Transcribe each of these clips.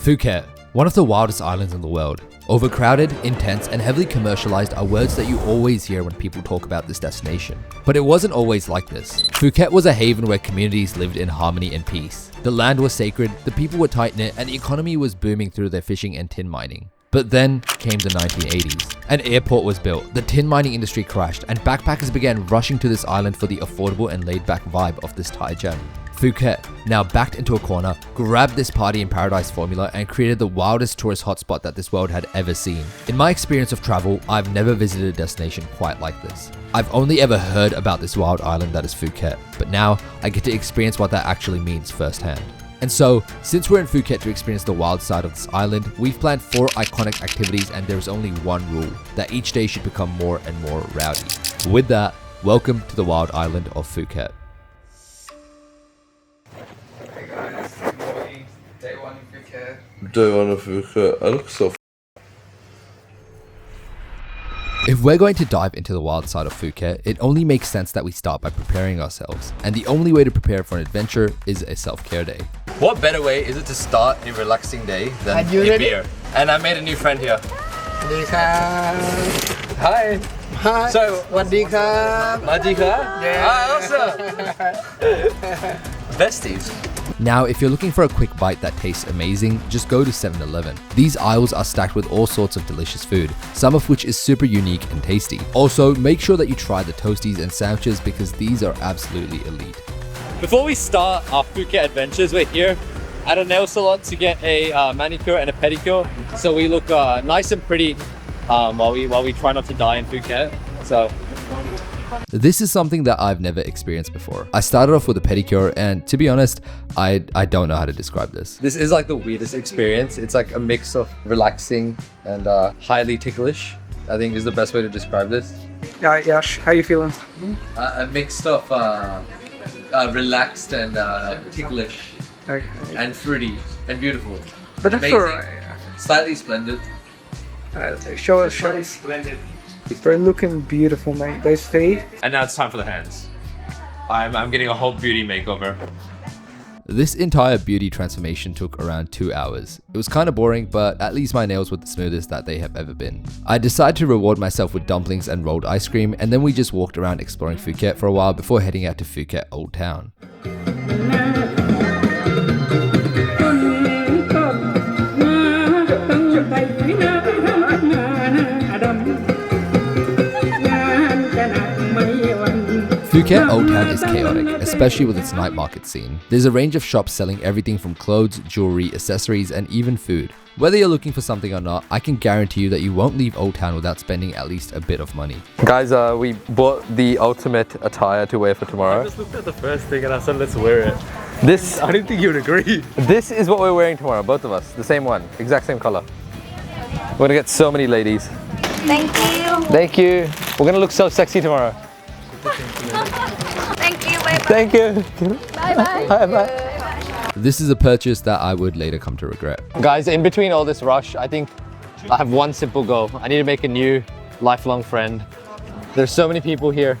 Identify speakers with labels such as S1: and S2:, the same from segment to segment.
S1: Phuket, one of the wildest islands in the world. Overcrowded, intense, and heavily commercialized are words that you always hear when people talk about this destination. But it wasn't always like this. Phuket was a haven where communities lived in harmony and peace. The land was sacred, the people were tight-knit, and the economy was booming through their fishing and tin mining. But then came the 1980s. An airport was built, the tin mining industry crashed, and backpackers began rushing to this island for the affordable and laid-back vibe of this Thai gem. Phuket, now backed into a corner, grabbed this party in paradise formula and created the wildest tourist hotspot that this world had ever seen. In my experience of travel, I've never visited a destination quite like this. I've only ever heard about this wild island that is Phuket, but now I get to experience what that actually means firsthand. And so, since we're in Phuket to experience the wild side of this island, we've planned 4 iconic activities and there's only one rule, that each day should become more and more rowdy. With that, welcome to the wild island of Phuket.
S2: Day one in Phuket.
S3: Day one of Phuket. I look so
S1: If we're going to dive into the wild side of Phuket, it only makes sense that we start by preparing ourselves. And the only way to prepare for an adventure is a self-care day. What better way is it to start a relaxing day than a beer? And I made a new friend here. Hi.
S2: Hi.
S1: So,
S2: Wadika.
S1: Madika?
S2: Yeah.
S1: Awesome. Besties. Now, if you're looking for a quick bite that tastes amazing, just go to 7-Eleven. These aisles are stacked with all sorts of delicious food, some of which is super unique and tasty. Also, make sure that you try the toasties and sandwiches because these are absolutely elite.
S4: Before we start our Phuket adventures, we're here at a nail salon to get a manicure and a pedicure, so we look nice and pretty while we try not to die in Phuket. So.
S1: This is something that I've never experienced before. I started off with a pedicure and to be honest, I don't know how to describe this.
S4: This is like the weirdest experience. It's like a mix of relaxing and highly ticklish, I think is the best way to describe this.
S2: Yeah, Yash, how you feeling?
S4: A mix of relaxed and ticklish
S2: Okay.
S4: and fruity and beautiful.
S2: But that's
S4: Amazing.
S2: alright.
S4: Slightly splendid.
S2: Show us.
S4: Splendid.
S2: They're looking beautiful, mate. Those feet.
S4: And now it's time for the hands. I'm getting a whole beauty makeover.
S1: This entire beauty transformation took around 2 hours. It was kind of boring, but at least my nails were the smoothest that they have ever been. I decided to reward myself with dumplings and rolled ice cream, and then we just walked around exploring Phuket for a while before heading out to Phuket Old Town. Phuket Old Town is chaotic, especially with its night market scene. There's a range of shops selling everything from clothes, jewelry, accessories, and even food. Whether you're looking for something or not, I can guarantee you that you won't leave Old Town without spending at least a bit of money.
S5: Guys, we bought the ultimate attire to wear for tomorrow.
S4: I just looked at the first thing and I said, let's wear it.
S5: This,
S4: I didn't think you would agree.
S5: this is what we're wearing tomorrow, both of us. The same one, exact same color. We're gonna get so many ladies.
S6: Thank you.
S5: Thank you. We're gonna look so sexy tomorrow.
S6: Thank you. Bye bye.
S5: Thank you.
S6: Bye bye.
S5: Bye bye.
S1: This is a purchase that I would later come to regret.
S5: Guys, in between all this rush, I think I have one simple goal. I need to make a new lifelong friend. There's so many people here,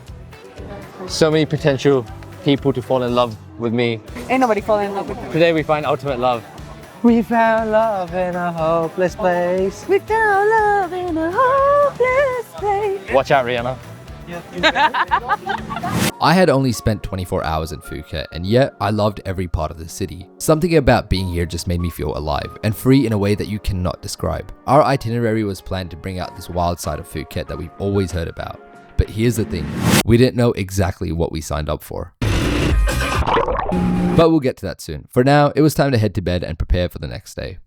S5: so many potential people to fall in love with me.
S2: Ain't nobody falling in love with you.
S5: Today we find ultimate love. We found love in a hopeless place.
S6: We found love in a hopeless place.
S5: Watch out, Rihanna.
S1: I had only spent 24 hours in Phuket, and yet I loved every part of the city. Something about being here just made me feel alive and free in a way that you cannot describe. Our itinerary was planned to bring out this wild side of Phuket that we've always heard about. But here's the thing, we didn't know exactly what we signed up for. But we'll get to that soon. For now, it was time to head to bed and prepare for the next day.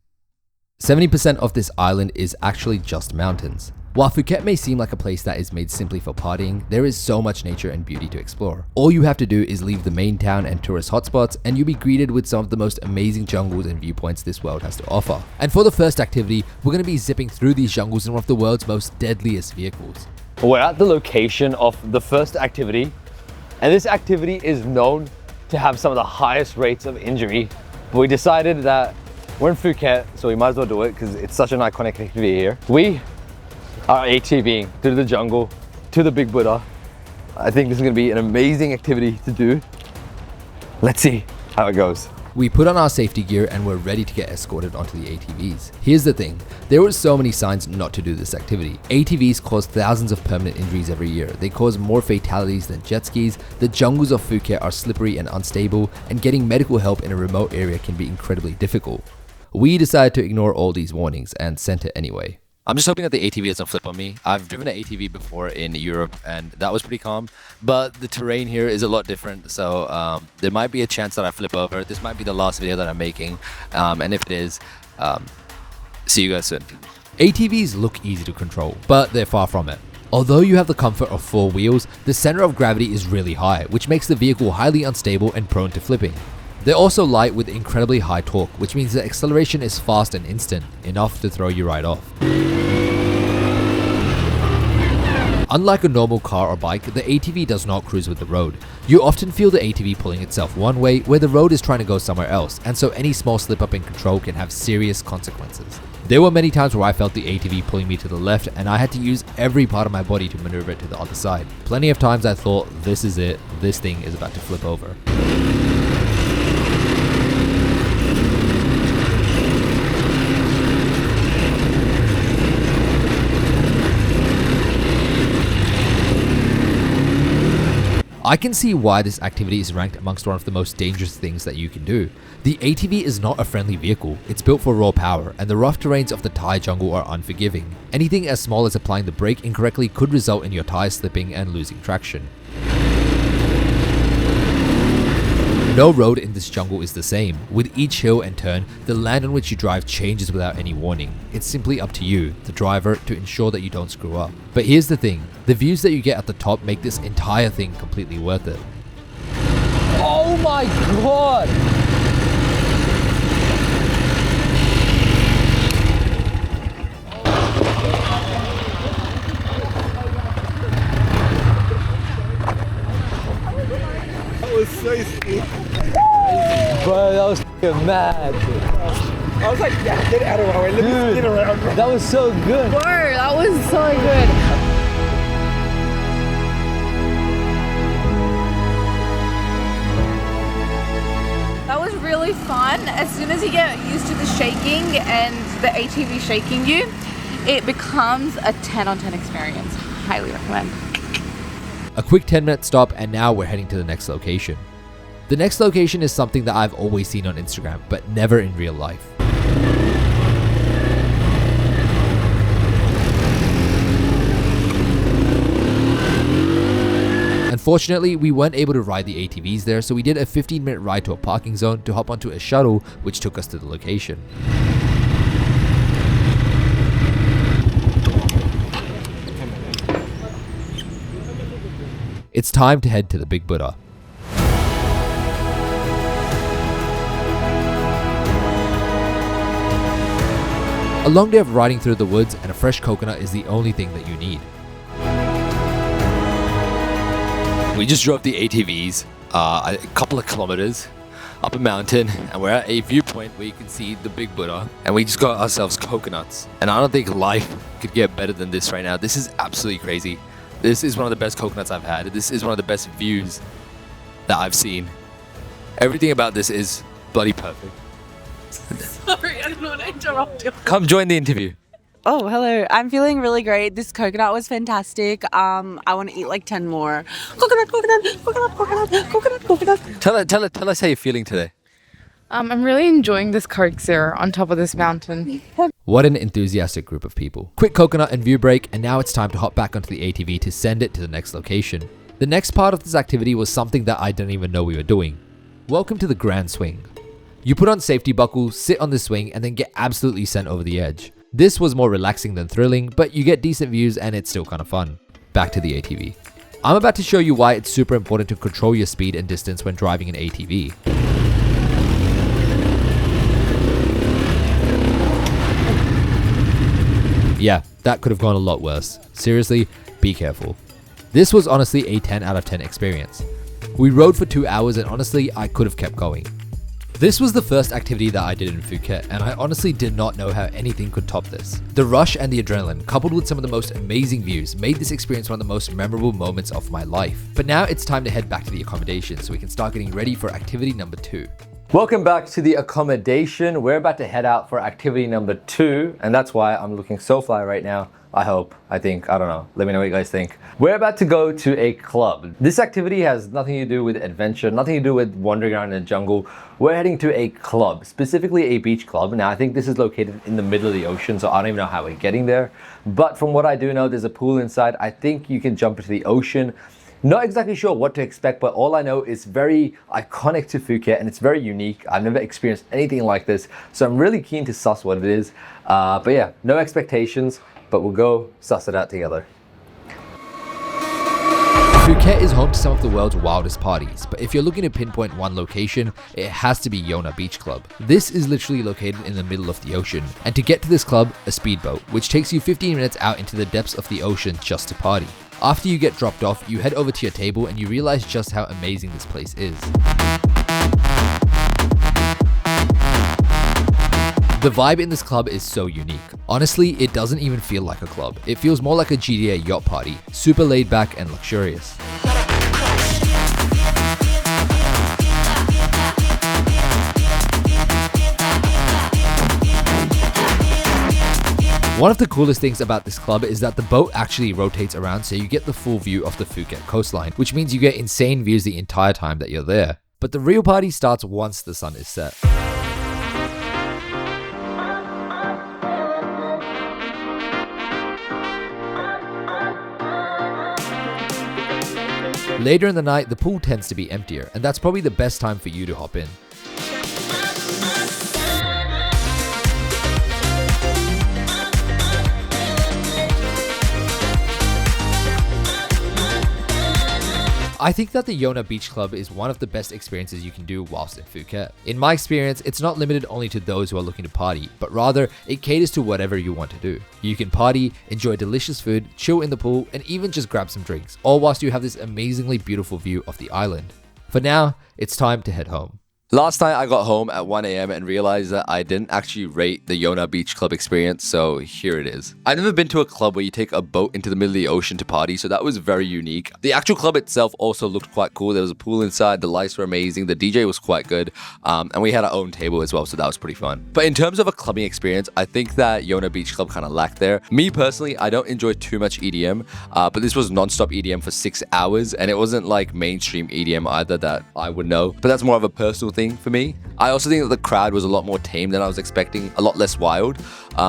S1: 70% of this island is actually just mountains. While Phuket may seem like a place that is made simply for partying, there is so much nature and beauty to explore. All you have to do is leave the main town and tourist hotspots and you'll be greeted with some of the most amazing jungles and viewpoints this world has to offer. And for the first activity, we're going to be zipping through these jungles in one of the world's most deadliest vehicles.
S5: We're at the location of the first activity, and this activity is known to have some of the highest rates of injury. But we decided that we're in Phuket, so we might as well do it because it's such an iconic activity here. We are ATVing through the jungle to the Big Buddha. I think this is going to be an amazing activity to do. Let's see how it goes.
S1: We put on our safety gear and were ready to get escorted onto the ATVs. Here's the thing, there were so many signs not to do this activity. ATVs cause thousands of permanent injuries every year. They cause more fatalities than jet skis, the jungles of Phuket are slippery and unstable, and getting medical help in a remote area can be incredibly difficult. We decided to ignore all these warnings and sent it anyway. I'm just hoping that the ATV doesn't flip on me. I've driven an ATV before in Europe and that was pretty calm, but the terrain here is a lot different, so there might be a chance that I flip over. This might be the last video that I'm making, and if it is, see you guys soon. ATVs look easy to control, but they're far from it. Although you have the comfort of 4 wheels, the center of gravity is really high, which makes the vehicle highly unstable and prone to flipping. They're also light with incredibly high torque, which means the acceleration is fast and instant, enough to throw you right off. Unlike a normal car or bike, the ATV does not cruise with the road. You often feel the ATV pulling itself one way where the road is trying to go somewhere else, and so any small slip up in control can have serious consequences. There were many times where I felt the ATV pulling me to the left and I had to use every part of my body to maneuver it to the other side. Plenty of times I thought, this is it, this thing is about to flip over. I can see why this activity is ranked amongst one of the most dangerous things that you can do. The ATV is not a friendly vehicle, it's built for raw power, and the rough terrains of the Thai jungle are unforgiving. Anything as small as applying the brake incorrectly could result in your tires slipping and losing traction. No road in this jungle is the same. With each hill and turn, the land on which you drive changes without any warning. It's simply up to you, the driver, to ensure that you don't screw up. But here's the thing, the views that you get at the top make this entire thing completely worth it.
S5: Oh my god! Bro, that was f***ing mad.
S2: I was like, yeah, get out of my way. Let me spin around.
S5: That was so good.
S6: Whoa, that was so good. That was really fun. As soon as you get used to the shaking and the ATV shaking you, it becomes a 10 on 10 experience. Highly recommend.
S1: A quick 10-minute stop and now we're heading to the next location. The next location is something that I've always seen on Instagram, but never in real life. Unfortunately, we weren't able to ride the ATVs there, so we did a 15-minute ride to a parking zone to hop onto a shuttle, which took us to the location. It's time to head to the Big Buddha. A long day of riding through the woods and a fresh coconut is the only thing that you need. We just drove the ATVs a couple of kilometers up a mountain and we're at a viewpoint where you can see the Big Buddha and we just got ourselves coconuts. And I don't think life could get better than this right now. This is absolutely crazy. This is one of the best coconuts I've had. This is one of the best views that I've seen. Everything about this is bloody perfect.
S6: Sorry, I don't want to interrupt you.
S1: Come join the interview.
S7: Oh, hello. I'm feeling really great. This coconut was fantastic. I want to eat like 10 more. Coconut, coconut, coconut, coconut, coconut, coconut.
S1: Tell us how you're feeling today.
S8: I'm really enjoying this Coke Zero on top of this mountain.
S1: What an enthusiastic group of people. Quick coconut and view break, and now it's time to hop back onto the ATV to send it to the next location. The next part of this activity was something that I didn't even know we were doing. Welcome to the Grand Swing. You put on safety buckles, sit on the swing, and then get absolutely sent over the edge. This was more relaxing than thrilling, but you get decent views and it's still kind of fun. Back to the ATV. I'm about to show you why it's super important to control your speed and distance when driving an ATV. Yeah, that could have gone a lot worse. Seriously, be careful. This was honestly a 10 out of 10 experience. We rode for 2 hours and honestly, I could have kept going. This was the first activity that I did in Phuket, and I honestly did not know how anything could top this. The rush and the adrenaline, coupled with some of the most amazing views, made this experience one of the most memorable moments of my life. But now it's time to head back to the accommodation so we can start getting ready for activity number 2.
S5: Welcome back to the accommodation. We're about to head out for activity number 2, and that's why I'm looking so fly right now. I hope, I think, I don't know. Let me know what you guys think. We're about to go to a club. This activity has nothing to do with adventure, nothing to do with wandering around in the jungle. We're heading to a club, specifically a beach club. Now, I think this is located in the middle of the ocean, so I don't even know how we're getting there. But from what I do know, there's a pool inside. I think you can jump into the ocean. Not exactly sure what to expect, but all I know is very iconic to Phuket and it's very unique. I've never experienced anything like this, so I'm really keen to suss what it is. But yeah, no expectations, but we'll go suss it out together.
S1: Phuket is home to some of the world's wildest parties, but if you're looking to pinpoint one location, it has to be Yona Beach Club. This is literally located in the middle of the ocean, and to get to this club, a speedboat, which takes you 15 minutes out into the depths of the ocean just to party. After you get dropped off, you head over to your table and you realize just how amazing this place is. The vibe in this club is so unique. Honestly, it doesn't even feel like a club. It feels more like a GTA yacht party, super laid back and luxurious. One of the coolest things about this club is that the boat actually rotates around so you get the full view of the Phuket coastline, which means you get insane views the entire time that you're there. But the real party starts once the sun is set. Later in the night, the pool tends to be emptier, and that's probably the best time for you to hop in. I think that the Yona Beach Club is one of the best experiences you can do whilst in Phuket. In my experience, it's not limited only to those who are looking to party, but rather it caters to whatever you want to do. You can party, enjoy delicious food, chill in the pool, and even just grab some drinks, all whilst you have this amazingly beautiful view of the island. For now, it's time to head home.
S5: Last night I got home at 1 a.m. and realized that I didn't actually rate the Yona Beach Club experience, so here it is. I've never been to a club where you take a boat into the middle of the ocean to party, so that was very unique. The actual club itself also looked quite cool. There was a pool inside, the lights were amazing, the DJ was quite good, and we had our own table as well, so that was pretty fun. But in terms of a clubbing experience, I think that Yona Beach Club kind of lacked there. Me personally, I don't enjoy too much EDM, but this was non-stop EDM for 6 hours, and it wasn't like mainstream EDM either that I would know, but that's more of a personal thing for me. I also think that the crowd was a lot more tame than I was expecting, a lot less wild.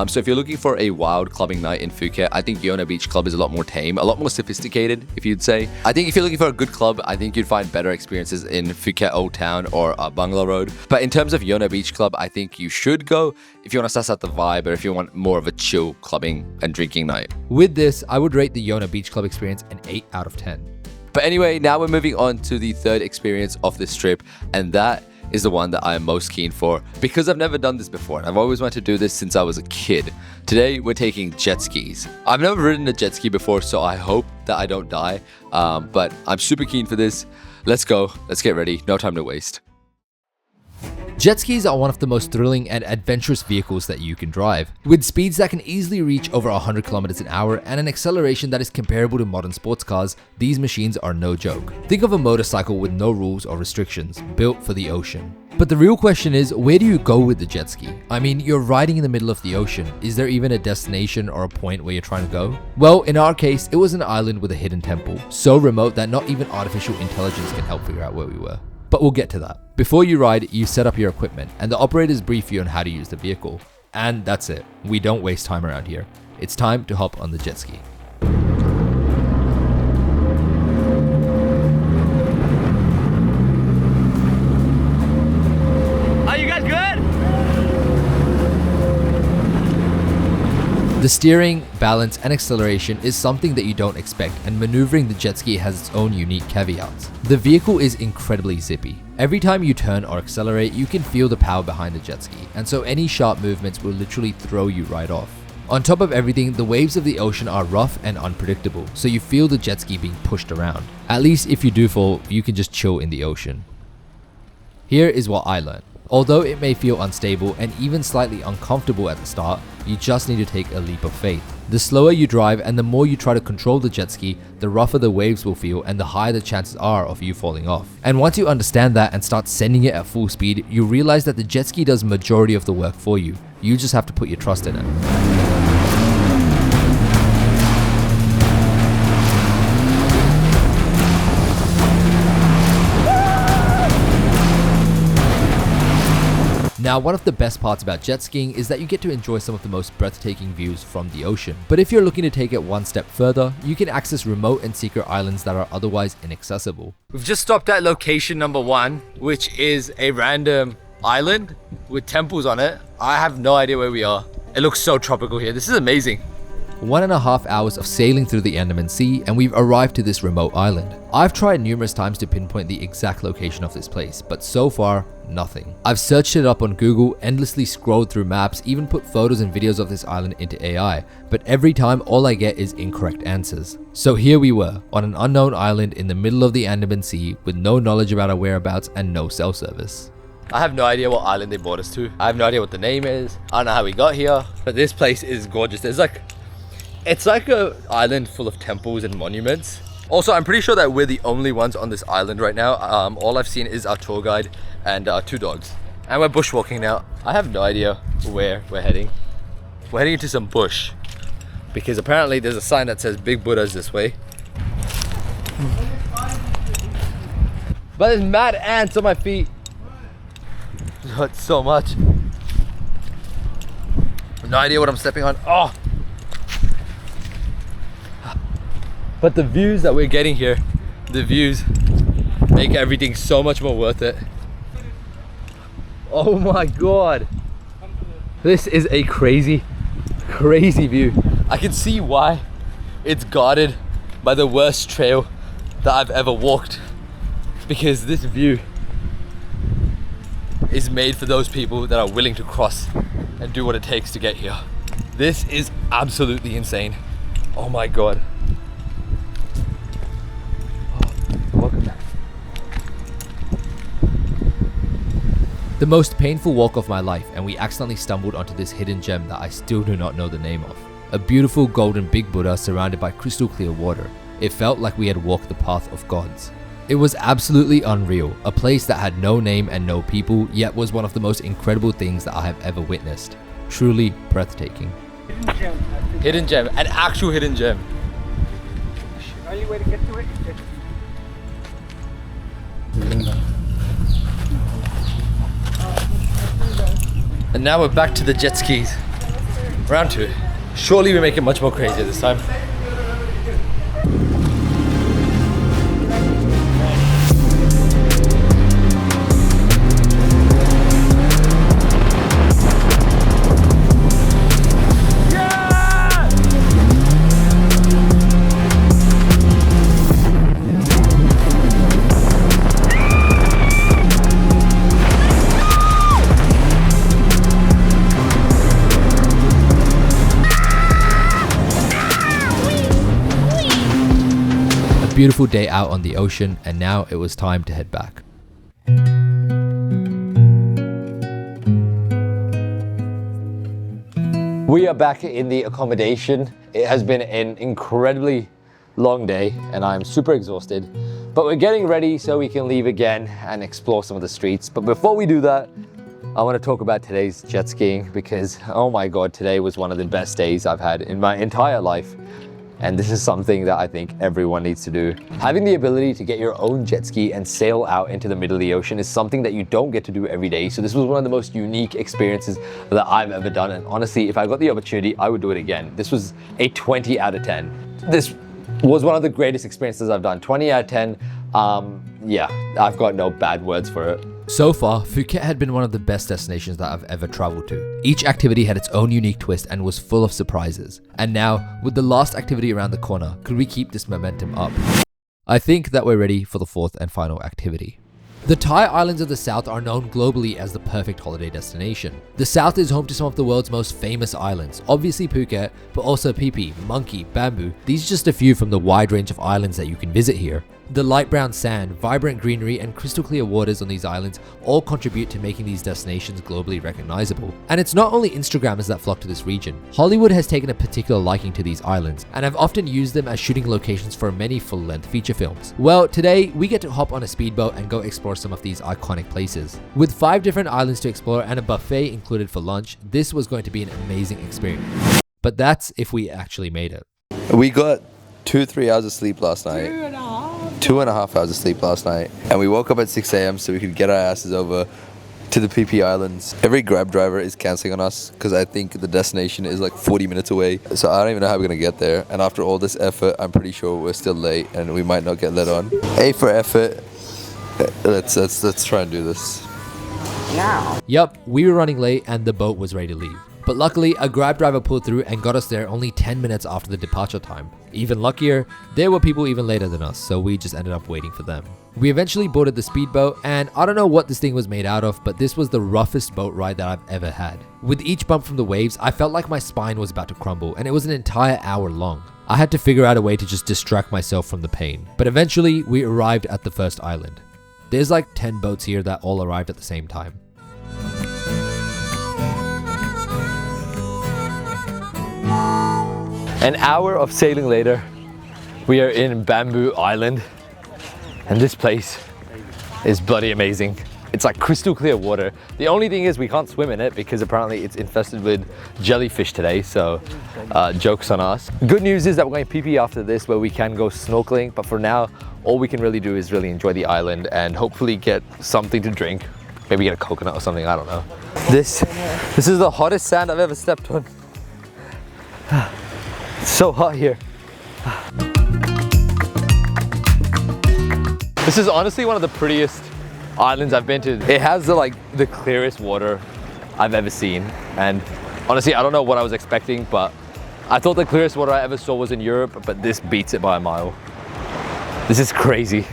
S5: So if you're looking for a wild clubbing night in Phuket, I think Yona Beach Club is a lot more tame, a lot more sophisticated, if you'd say. I think if you're looking for a good club, I think you'd find better experiences in Phuket Old Town or Bangla Road. But in terms of Yona Beach Club, I think you should go if you want to suss out the vibe or if you want more of a chill clubbing and drinking night.
S1: With this, I would rate the Yona Beach Club experience an 8 out of 10.
S5: But anyway, now we're moving on to the third experience of this trip, and that is the one that I am most keen for because I've never done this before and I've always wanted to do this since I was a kid. Today we're taking jet skis. I've never ridden a jet ski before, so I hope that I don't die, but I'm super keen for this. Let's go, let's get ready, no time to waste.
S1: Jet skis are one of the most thrilling and adventurous vehicles that you can drive. With speeds that can easily reach over 100 kilometers an hour and an acceleration that is comparable to modern sports cars, these machines are no joke. Think of a motorcycle with no rules or restrictions, built for the ocean. But the real question is, where do you go with the jet ski? I mean, you're riding in the middle of the ocean. Is there even a destination or a point where you're trying to go? Well, in our case, it was an island with a hidden temple, so remote that not even artificial intelligence can help figure out where we were. But we'll get to that. Before you ride, you set up your equipment, and the operators brief you on how to use the vehicle. And that's it. We don't waste time around here. It's time to hop on the jet ski.
S5: Are you guys good?
S1: The steering, balance, and acceleration is something that you don't expect, and maneuvering the jet ski has its own unique caveats. The vehicle is incredibly zippy. Every time you turn or accelerate, you can feel the power behind the jet ski, and so any sharp movements will literally throw you right off. On top of everything, the waves of the ocean are rough and unpredictable, so you feel the jet ski being pushed around. At least if you do fall, you can just chill in the ocean. Here is what I learned. Although it may feel unstable and even slightly uncomfortable at the start, you just need to take a leap of faith. The slower you drive and the more you try to control the jet ski, the rougher the waves will feel and the higher the chances are of you falling off. And once you understand that and start sending it at full speed, you realize that the jet ski does majority of the work for you. You just have to put your trust in it. Now, one of the best parts about jet skiing is that you get to enjoy some of the most breathtaking views from the ocean. But if you're looking to take it one step further, you can access remote and secret islands that are otherwise inaccessible.
S5: We've just stopped at location number 1, which is a random island with temples on it. I have no idea where we are. It looks so tropical here. This is amazing.
S1: 1.5 hours of sailing through the Andaman Sea and we've arrived to this remote island. I've tried numerous times to pinpoint the exact location of this place, but so far, nothing. I've searched it up on Google, endlessly scrolled through maps, even put photos and videos of this island into AI, but every time all I get is incorrect answers. So here we were, on an unknown island in the middle of the Andaman Sea with no knowledge about our whereabouts and no cell service.
S5: I have no idea what island they brought us to. I have no idea what the name is. I don't know how we got here, but this place is gorgeous. It's like an island full of temples and monuments. Also, I'm pretty sure that we're the only ones on this island right now. All I've seen is our tour guide and 2 dogs. And we're bushwalking now. I have no idea where we're heading. We're heading into some bush because apparently there's a sign that says Big Buddha's this way. But there's mad ants on my feet. It hurts so much. No idea what I'm stepping on. Oh! But the views that we're getting here, the views make everything so much more worth it. Oh my god. This is a crazy, crazy view. I can see why it's guarded by the worst trail that I've ever walked. Because this view is made for those people that are willing to cross and do what it takes to get here. This is absolutely insane. Oh my god.
S1: The most painful walk of my life, and we accidentally stumbled onto this hidden gem that I still do not know the name of. A beautiful golden Big Buddha surrounded by crystal clear water. It felt like we had walked the path of gods. It was absolutely unreal, a place that had no name and no people, yet was one of the most incredible things that I have ever witnessed. Truly breathtaking.
S5: Hidden gem, an actual hidden gem.
S2: The only way to get to it is
S5: And now we're back to the jet skis. Round 2. Surely we make it much more crazy this time.
S1: Beautiful day out on the ocean, and now it was time to head back.
S5: We are back in the accommodation. It has been an incredibly long day and I'm super exhausted, but we're getting ready so we can leave again and explore some of the streets. But before we do that, I want to talk about today's jet skiing because, oh my god, today was one of the best days I've had in my entire life. And this is something that I think everyone needs to do. Having the ability to get your own jet ski and sail out into the middle of the ocean is something that you don't get to do every day. So this was one of the most unique experiences that I've ever done. And honestly, if I got the opportunity, I would do it again. This was a 20 out of 10. This was one of the greatest experiences I've done. 20 out of 10. Yeah, I've got no bad words for it.
S1: So far, Phuket had been one of the best destinations that I've ever traveled to. Each activity had its own unique twist and was full of surprises. And now, with the last activity around the corner, could we keep this momentum up? I think that we're ready for the 4th and final activity. The Thai islands of the south are known globally as the perfect holiday destination. The south is home to some of the world's most famous islands, obviously Phuket, but also Phi Phi, Monkey, Bamboo. These are just a few from the wide range of islands that you can visit here. The light brown sand, vibrant greenery, and crystal clear waters on these islands all contribute to making these destinations globally recognizable. And it's not only Instagrammers that flock to this region. Hollywood has taken a particular liking to these islands and have often used them as shooting locations for many full-length feature films. Well, today we get to hop on a speedboat and go explore some of these iconic places. With 5 different islands to explore and a buffet included for lunch, this was going to be an amazing experience. But that's if we actually made it.
S9: We got 2-3 hours of sleep last night. 2.5 hours of sleep last night. And we woke up at 6 a.m. so we could get our asses over to the PP Islands. Every Grab driver is cancelling on us because I think the destination is like 40 minutes away. So I don't even know how we're going to get there. And after all this effort, I'm pretty sure we're still late and we might not get let on. A for effort. Let's try and do this.
S1: Yup, we were running late and the boat was ready to leave. But luckily, a Grab driver pulled through and got us there only 10 minutes after the departure time. Even luckier, there were people even later than us, so we just ended up waiting for them. We eventually boarded the speedboat, and I don't know what this thing was made out of, but this was the roughest boat ride that I've ever had. With each bump from the waves, I felt like my spine was about to crumble, and it was an entire hour long. I had to figure out a way to just distract myself from the pain. But eventually, we arrived at the first island. There's like 10 boats here that all arrived at the same time.
S5: An hour of sailing later, we are in Bamboo Island, and this place is bloody amazing. It's like crystal clear water. The only thing is we can't swim in it because apparently it's infested with jellyfish today, so joke's on us. Good news is that we're going PP after this where we can go snorkeling, but for now, all we can really do is really enjoy the island and hopefully get something to drink. Maybe get a coconut or something, I don't know. This is the hottest sand I've ever stepped on. It's so hot here. This is honestly one of the prettiest islands I've been to. It has the clearest water I've ever seen. And honestly, I don't know what I was expecting, but I thought the clearest water I ever saw was in Europe, but this beats it by a mile. This is crazy.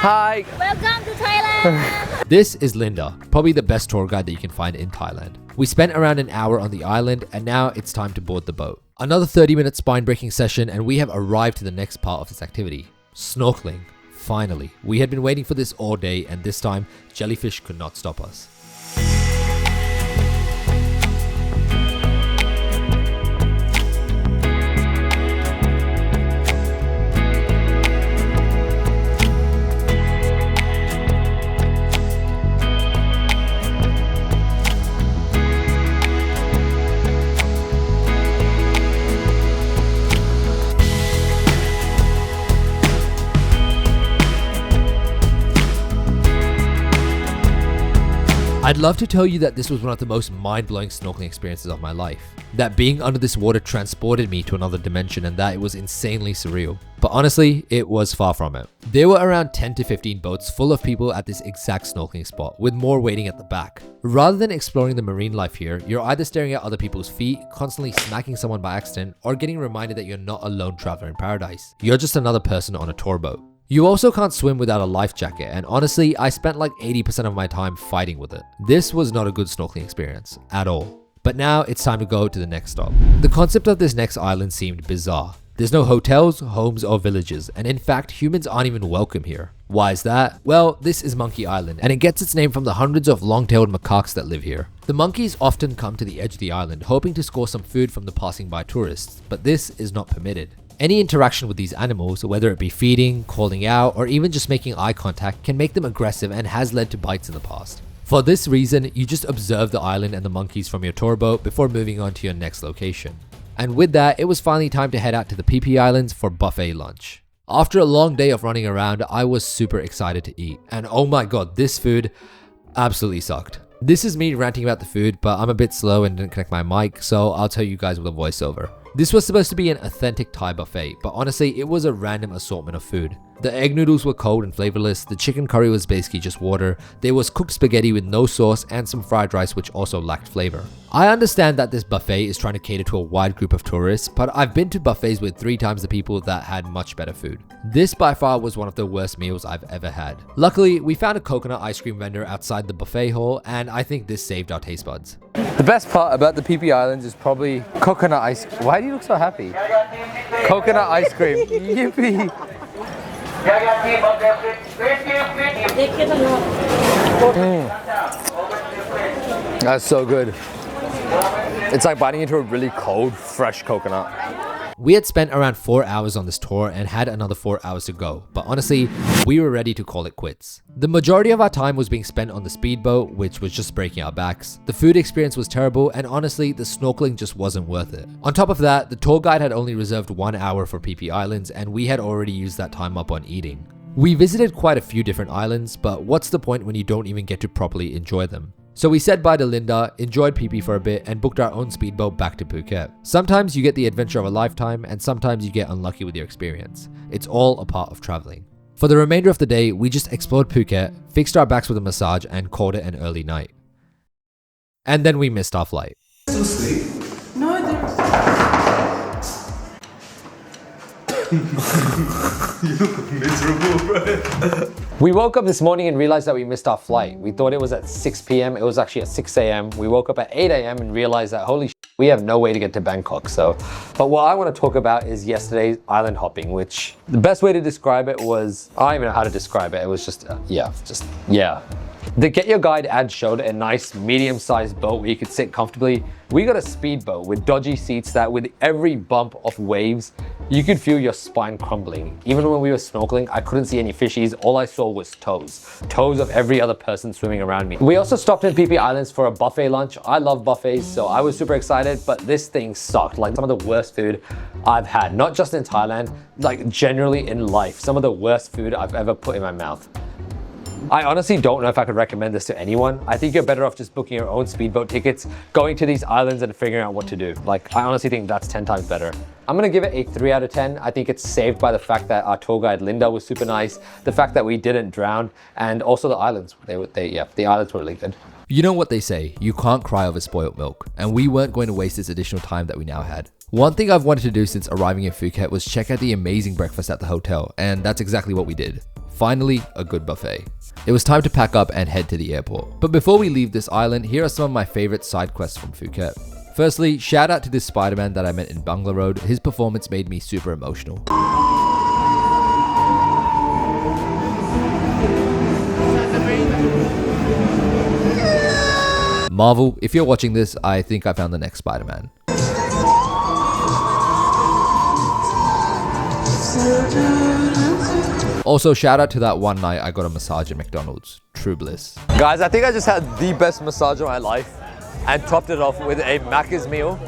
S5: Hi!
S10: Welcome to Thailand!
S1: This is Linda, probably the best tour guide that you can find in Thailand. We spent around an hour on the island and now it's time to board the boat. Another 30-minute spine-breaking session and we have arrived to the next part of this activity. Snorkeling. Finally. We had been waiting for this all day and this time, jellyfish could not stop us. I'd love to tell you that this was one of the most mind-blowing snorkeling experiences of my life. That being under this water transported me to another dimension and that it was insanely surreal. But honestly, it was far from it. There were around 10 to 15 boats full of people at this exact snorkeling spot, with more waiting at the back. Rather than exploring the marine life here, you're either staring at other people's feet, constantly smacking someone by accident, or getting reminded that you're not a lone traveler in paradise. You're just another person on a tour boat. You also can't swim without a life jacket, and honestly, I spent like 80% of my time fighting with it. This was not a good snorkeling experience, at all. But now it's time to go to the next stop. The concept of this next island seemed bizarre. There's no hotels, homes, or villages, and in fact, humans aren't even welcome here. Why is that? Well, this is Monkey Island, and it gets its name from the hundreds of long-tailed macaques that live here. The monkeys often come to the edge of the island, hoping to score some food from the passing by tourists, but this is not permitted. Any interaction with these animals, whether it be feeding, calling out, or even just making eye contact, can make them aggressive and has led to bites in the past. For this reason, you just observe the island and the monkeys from your tour boat before moving on to your next location. And with that, it was finally time to head out to the PP Islands for buffet lunch. After a long day of running around, I was super excited to eat. And oh my god, this food absolutely sucked. This is me ranting about the food, but I'm a bit slow and didn't connect my mic, so I'll tell you guys with a voiceover. This was supposed to be an authentic Thai buffet, but honestly, it was a random assortment of food. The egg noodles were cold and flavorless, the chicken curry was basically just water, there was cooked spaghetti with no sauce and some fried rice which also lacked flavor. I understand that this buffet is trying to cater to a wide group of tourists, but I've been to buffets with 3 times the people that had much better food. This by far was one of the worst meals I've ever had. Luckily, we found a coconut ice cream vendor outside the buffet hall, and I think this saved our taste buds.
S5: The best part about the PP Islands is probably coconut ice cream. Why do you look so happy? Coconut ice cream. Yippee! That's so good. It's like biting into a really cold, fresh coconut.
S1: We had spent around 4 hours on this tour and had another 4 hours to go, but honestly, we were ready to call it quits. The majority of our time was being spent on the speedboat, which was just breaking our backs. The food experience was terrible, and honestly, the snorkeling just wasn't worth it. On top of that, the tour guide had only reserved 1 hour for PP Islands, and we had already used that time up on eating. We visited quite a few different islands, but what's the point when you don't even get to properly enjoy them? So we said bye to Linda, enjoyed PP for a bit, and booked our own speedboat back to Phuket. Sometimes you get the adventure of a lifetime, and sometimes you get unlucky with your experience. It's all a part of traveling. For the remainder of the day, we just explored Phuket, fixed our backs with a massage, and called it an early night. And then we missed our flight.
S2: Still sleep?
S7: No,
S3: You look miserable, bro.
S5: We woke up this morning and realized that we missed our flight. We thought it was at 6 p.m. It was actually at 6 a.m. We woke up at 8 a.m. and realized that holy shit, we have no way to get to Bangkok. But what I want to talk about is yesterday's island hopping, which the best way to describe it was, I don't even know how to describe it. It was just, yeah. The Get Your Guide ad showed a nice medium-sized boat where you could sit comfortably. We got a speedboat with dodgy seats that with every bump of waves, you could feel your spine crumbling. Even when we were snorkeling, I couldn't see any fishies. All I saw was toes. Toes of every other person swimming around me. We also stopped in PP Islands for a buffet lunch. I love buffets, so I was super excited, but this thing sucked. Like some of the worst food I've had, not just in Thailand, like generally in life. Some of the worst food I've ever put in my mouth. I honestly don't know if I could recommend this to anyone. I think you're better off just booking your own speedboat tickets, going to these islands and figuring out what to do. Like, I honestly think that's 10 times better. I'm gonna give it a 3 out of 10. I think it's saved by the fact that our tour guide Linda was super nice, the fact that we didn't drown, and also the islands. The islands were really good.
S1: You know what they say, you can't cry over spoiled milk, and we weren't going to waste this additional time that we now had. One thing I've wanted to do since arriving in Phuket was check out the amazing breakfast at the hotel, and that's exactly what we did. Finally, a good buffet. It was time to pack up and head to the airport. But before we leave this island, here are some of my favorite side quests from Phuket. Firstly, shout out to this Spider-Man that I met in Bangla Road. His performance made me super emotional. Marvel, if you're watching this, I think I found the next Spider-Man. Also, shout out to that one night I got a massage at McDonald's. True bliss.
S5: Guys, I think I just had the best massage of my life and topped it off with a Macca's meal.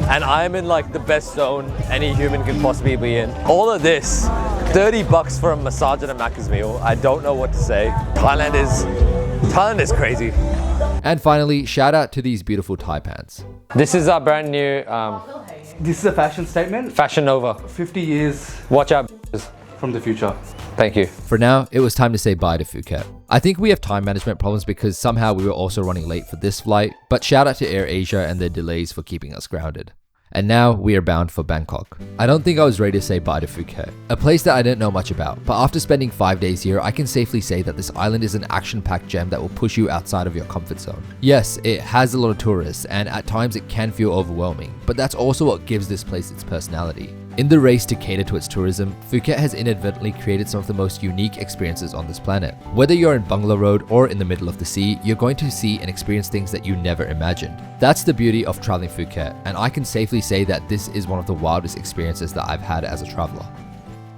S5: And I'm in like the best zone any human can possibly be in. All of this, 30 bucks for a massage and a Macca's meal. I don't know what to say. Thailand is crazy.
S1: And finally, shout out to these beautiful Thai pants.
S5: This is our brand new
S2: This is a fashion statement.
S5: Fashion Nova.
S2: 50 years
S5: Watch out.
S2: from the future.
S5: Thank you.
S1: For now, it was time to say bye to Phuket. I think we have time management problems because somehow we were also running late for this flight, but shout out to AirAsia and their delays for keeping us grounded. And now we are bound for Bangkok. I don't think I was ready to say bye to Phuket, a place that I didn't know much about, but after spending 5 days here, I can safely say that this island is an action-packed gem that will push you outside of your comfort zone. Yes, it has a lot of tourists, and at times it can feel overwhelming, but that's also what gives this place its personality. In the race to cater to its tourism, Phuket has inadvertently created some of the most unique experiences on this planet. Whether you're in Bangla Road or in the middle of the sea, you're going to see and experience things that you never imagined. That's the beauty of traveling Phuket, and I can safely say that this is one of the wildest experiences that I've had as a traveler.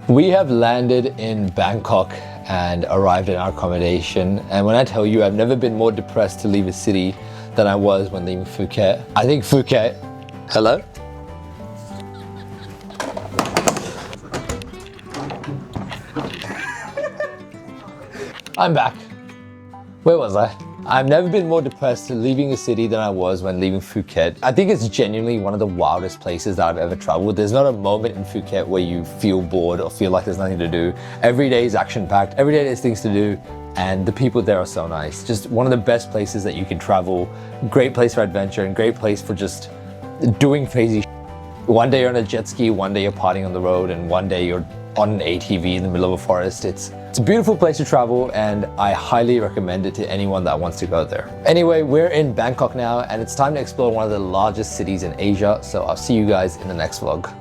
S5: We have landed in Bangkok and arrived in our accommodation. And when I tell you I've never been more depressed to leave a city than I was when leaving Phuket. I think Phuket, hello? I'm back. Where was I? I've never been more depressed leaving a city than I was when leaving Phuket. I think it's genuinely one of the wildest places that I've ever traveled. There's not a moment in Phuket where you feel bored or feel like there's nothing to do. Every day is action-packed. Every day there's things to do. And the people there are so nice. Just one of the best places that you can travel. Great place for adventure and great place for just doing crazy shit. One day you're on a jet ski, one day you're partying on the road, and one day you're on an ATV in the middle of a forest. It's a beautiful place to travel, and I highly recommend it to anyone that wants to go there. Anyway, we're in Bangkok now, and it's time to explore one of the largest cities in Asia, so I'll see you guys in the next vlog.